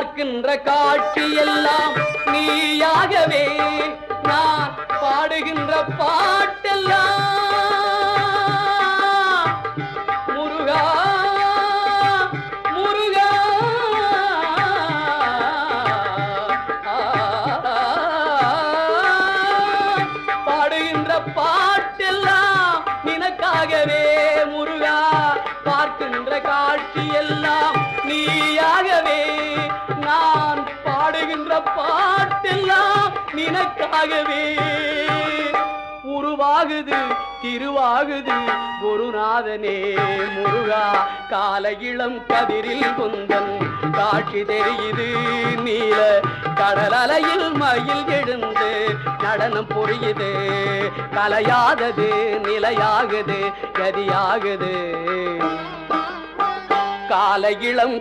பார்க்கின்ற காட்சி எல்லாம் நீயாகவே நான் பாடுகின்ற பாட்டெல்லாம் முருகா முருகா பாடுகின்ற பாட்டெல்லாம் நினக்காகவே முருகா பார்க்கின்ற காட்சி எல்லாம் நீயாகவே நான் பாடுகின்ற பாட்டெல்லாம் நினக்காகவே உருவாகுது திருவாகுது குருநாதனே முருகா கால இளம் கதிரில் குந்தன் காட்சி தெரியுது நீல கடல் அலையில் மயில் எழுந்து நடனம் புரியுது கலையாதது நிலையாகுது கதியாகுது கால இளம்